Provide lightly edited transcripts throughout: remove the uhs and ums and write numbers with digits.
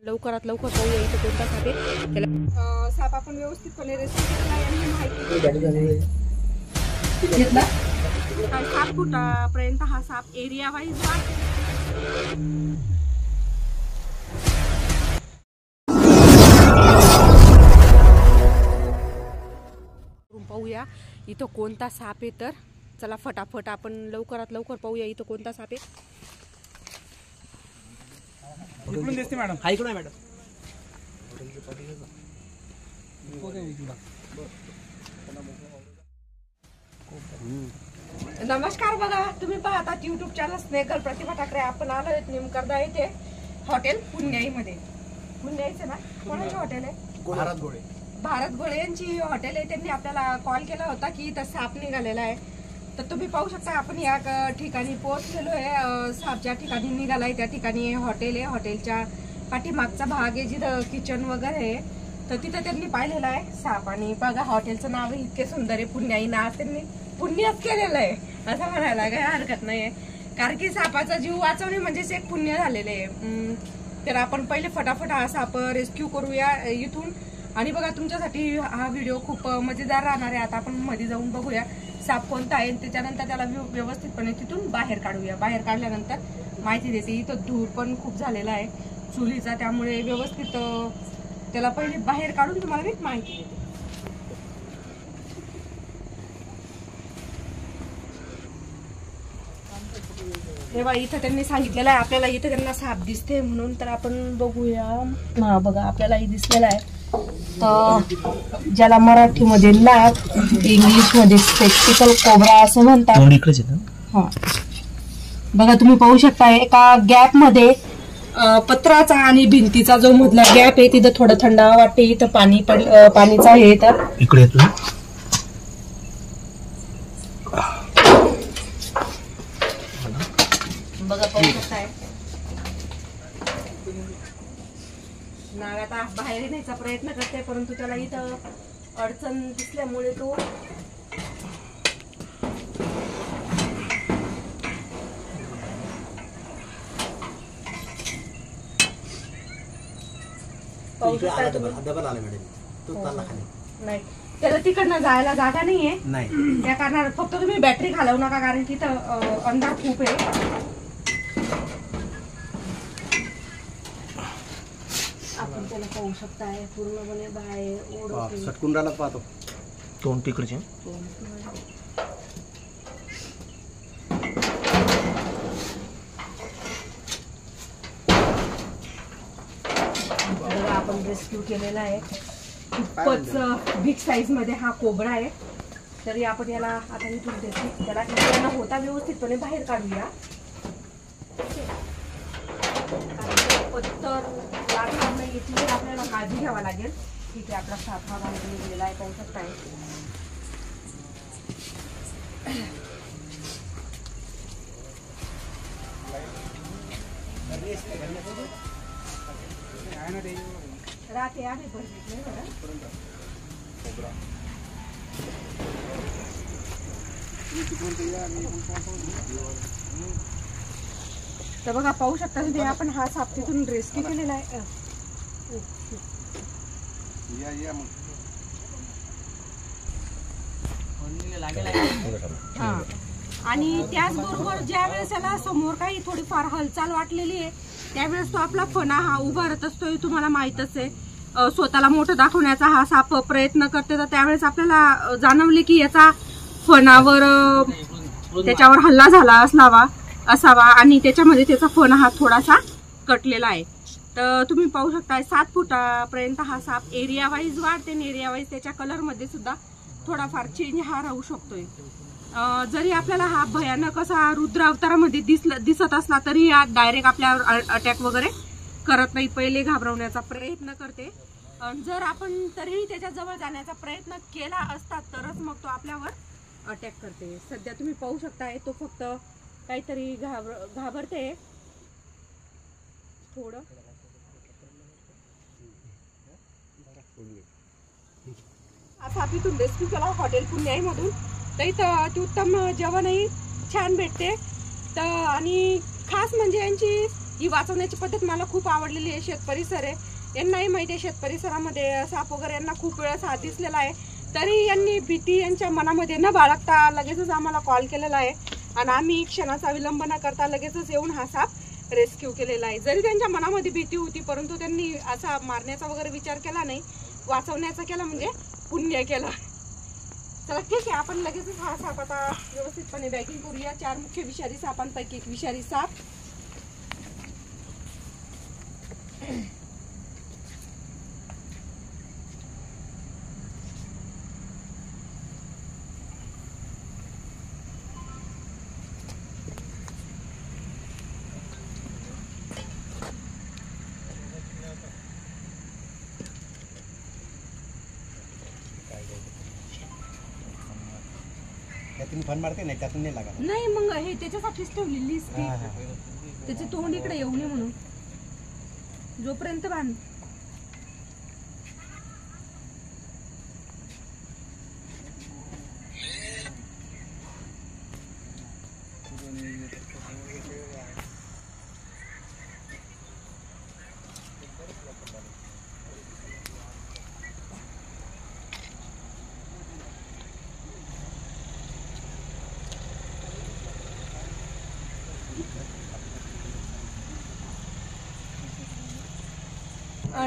लवकरात लवकर पाहूया इथं कोणता साप आहे. त्याला साप आपण व्यवस्थितपणे रेस्क्यू केला आणि माहिती घेतला. 7 फुटापर्यंत हा साप एरिया वाईज पाहूया इथं कोणता साप आहे. तर चला फटाफट आपण लवकरात लवकर पाहूया इथं कोणता साप आहे. इकडून दिसते मॅडम. हा इकडून आहे मॅडम. नमस्कार, बघा तुम्ही पाहतात युट्यूब चॅनल स्नेगल प्रतिभा ठाकरे. आपण आलो आहेत निमकरदा येथे हॉटेल पुण्याईमध्ये. पुण्याईचं ना कोणाचं हॉटेल आहे? भारत घोळे यांची हॉटेल आहे. त्यांनी आपल्याला कॉल केला होता की इथं साप निघालेला आहे. तर तुम्ही पाहू शकता आपण या ठिकाणी पोहोचलेलो आहे. साप ज्या ठिकाणी निघालाय त्या ठिकाणी हॉटेल आहे. हॉटेलच्या पाठीमागचा भाग आहे जिथं किचन वगैरे आहे. तर तिथं त्यांनी पाहिलेला आहे साप. आणि बघा हॉटेलचं नाव इतके सुंदर आहे पुण्याई. नाव त्यांनी पुण्यच केलेलं आहे असं म्हणायला काही हरकत नाहीये. कारण की सापाचा जीव वाचवणे म्हणजेच एक पुण्य झालेलं आहे. तर आपण पहिले फटाफट हा साप रेस्क्यू करूया इथून. आणि बघा तुमच्यासाठी हा व्हिडिओ खूप मजेदार राहणार आहे. आता आपण मध्ये जाऊन बघूया साप कोणता आहे. त्याच्यानंतर त्याला व्यवस्थितपणे तिथून बाहेर काढूया. बाहेर काढल्यानंतर माहिती देते. इथं धूर पण खूप झालेला आहे चुलीचा, त्यामुळे व्यवस्थित त्याला पहिले बाहेर काढून तुम्हाला मी माहिती देते. तेव्हा इथं त्यांनी सांगितलेलं आहे आपल्याला इथं त्यांना साप दिसते म्हणून. तर आपण बघूया. हा बघा आपल्यालाही दिसलेला आहे. तर ज्याला मराठीमध्ये लाप, इंग्लिशमध्ये स्पेक्टिकल कोब्रा असं म्हणतात. हा बघा तुम्ही पाहू शकता एका गॅप मध्ये पत्राचा आणि भिंतीचा जो मधला गॅप आहे तिथं थोडं थंड वाटते. इथं पाणीचा आहे. तर इकडे बघा पाहू शकताय नाग आता बाहेर येण्याचा प्रयत्न करते, परंतु त्याला इथं अडचण दिसल्यामुळे तो पाहू शकताय नाही. त्याला तिकडनं जायला जागा नाहीये. त्या कारणात फक्त तुम्ही बॅटरी घालवू नका कारण की इथं अंधार खूप आहे. आपण त्याला पाहू शकताय पूर्णपणे बाहेर सटकून राहिला पाहतो. तोंड तिकडचे आपण रेस्क्यू केलेला आहे. खूपच बिग साईज मध्ये हा कोबरा आहे. तरी आपण याला आता इथून देतो. त्याला इकडे होता व्यवस्थितपणे बाहेर काढूया. पत्तर लागणार नाही याची आपल्याला काळजी घ्यावा लागेल. ठीक आहे आपला साप हा बाहेर निघालेला आहे पाहू शकताय. राहते आम्ही बघितले तर बघा पाहू शकता तुम्ही आपण हा साप तिथून रेस्क्यू केलेला आहे. हा आणि त्याचबरोबर ज्या वेळेस याला समोर काही थोडीफार हालचाल वाटलेली आहे त्यावेळेस तो आपला फणा हा उभारत असतो. तुम्हाला माहितच आहे. स्वतःला मोठं दाखवण्याचा हा साप प्रयत्न करते. तर त्यावेळेस आपल्याला जाणवले की याचा फणावर त्याच्यावर हल्ला झाला असावा आणि त्याच्यामध्ये त्याचा फणा हा थोडासा कटलेला आहे. तर तुम्ही पाहू शकता 7 फुटापर्यंत हा साप एरिया वाईज वाढते. एरिया वाईज त्याच्या कलर मध्ये सुद्धा थोडाफार चेंज हा राहू शकतोय. जरी आपल्याला हा भयानक असा रुद्र अवतारामध्ये दिसत असला तरी या डायरेक्ट आपल्यावर अटॅक वगैरे करत नाही. पहिले घाबरवण्याचा प्रयत्न करते. जर आपण तरीही त्याच्या जवळ जाण्याचा प्रयत्न केला असता तरच मग तो आपल्यावर अटॅक करते. सध्या तुम्ही पाहू शकताय तो फक्त काहीतरी घाबरते थोडं. असा तिथून रेस्क्यू केला हॉटेल पुण्याई मधून. तर इथं अतिउत्तम जेवणही छान भेटते. तर आणि खास म्हणजे यांची ही वाचवण्याची पद्धत मला खूप आवडलेली आहे. शेत परिसर आहे, यांनाही माहिती आहे शेत परिसरामध्ये साप वगैरे यांना खूप वेळा हात दिसलेला आहे, तरी यांनी भीती यांच्या मनामध्ये न बाळगता लगेचच आम्हाला कॉल केलेला आहे आणि आम्ही क्षणाचा विलंब न करता लगेचच येऊन हा साप रेस्क्यू केलेला आहे. जरी त्यांच्या मनामध्ये भीती होती परंतु त्यांनी असा मारण्याचा वगैरे विचार केला नाही, वाचवण्याचा केला म्हणजे पुण्य केलं. चला ठीक आहे, आपण लगेचच हा साप आता व्यवस्थितपणे बॅगिंग करूया. 4 मुख्य विषारी सापांपैकी एक विषारी साप. त्यातून फन मारते नाही, त्यातून नाही लागत. नाही मग हे त्याच्यासाठीच ठेवलेली असते, त्याचे तोंड इकडे येऊ नये म्हणून. जोपर्यंत बांध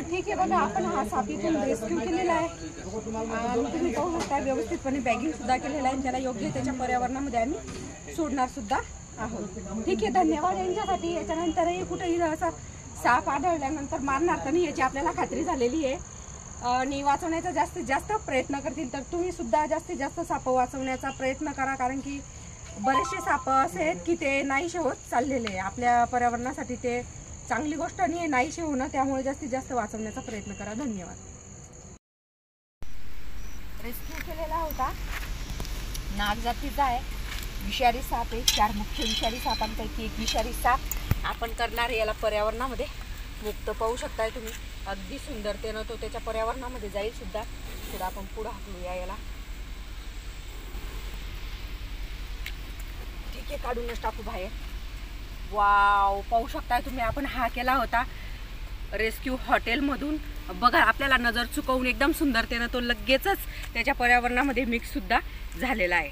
ठीक आहे बघा, आपण हा साप इथून रेस्क्यू केलेला आहे आणि तुम्ही पाहू शकता व्यवस्थितपणे बॅगिंग सुद्धा केलेलं आहे. त्याला योग्य त्याच्या पर्यावरणामध्ये आम्ही सोडणार सुद्धा आहोत. ठीक आहे, धन्यवाद यांच्यासाठी. याच्यानंतरही कुठेही असा साप आढळल्यानंतर मारणार तर नाही याची आपल्याला खात्री झालेली आहे आणि वाचवण्याचा जास्तीत जास्त प्रयत्न करतील. तर तुम्ही सुद्धा जास्तीत जास्त साप वाचवण्याचा प्रयत्न करा, कारण की बरेचसे साप असे आहेत की ते नाहीसे होत चाललेले आहे. आपल्या पर्यावरणासाठी ते चांगली गोष्ट नाही, नाहीशी होणं, त्यामुळे जास्तीत जास्त वाचवण्याचा प्रयत्न करा. धन्यवाद. रेस्क्यू केलेला होता, नाग जातीचा आहे, विषारी साप आहे. 4 मुख्य विषारी सापांपैकी एक विषारी साप आपण करणार आहे. याला पर्यावरणामध्ये मुक्त पाहू शकताय तुम्ही, अगदी सुंदरतेनं तो त्याच्या पर्यावरणामध्ये जाईल सुद्धा. थोडं आपण पुढं हाकलूया याला. ठीक आहे, काढूनच टाकू बाहेर. वाव, पाहू शकताय तुम्ही, आपण हा केला होता रेस्क्यू हॉटेलमधून. बघा, आपल्याला नजर चुकवून एकदम सुंदरतेनं तो लगेचच त्याच्या पर्यावरणामध्ये मिक्स सुद्धा झालेला आहे.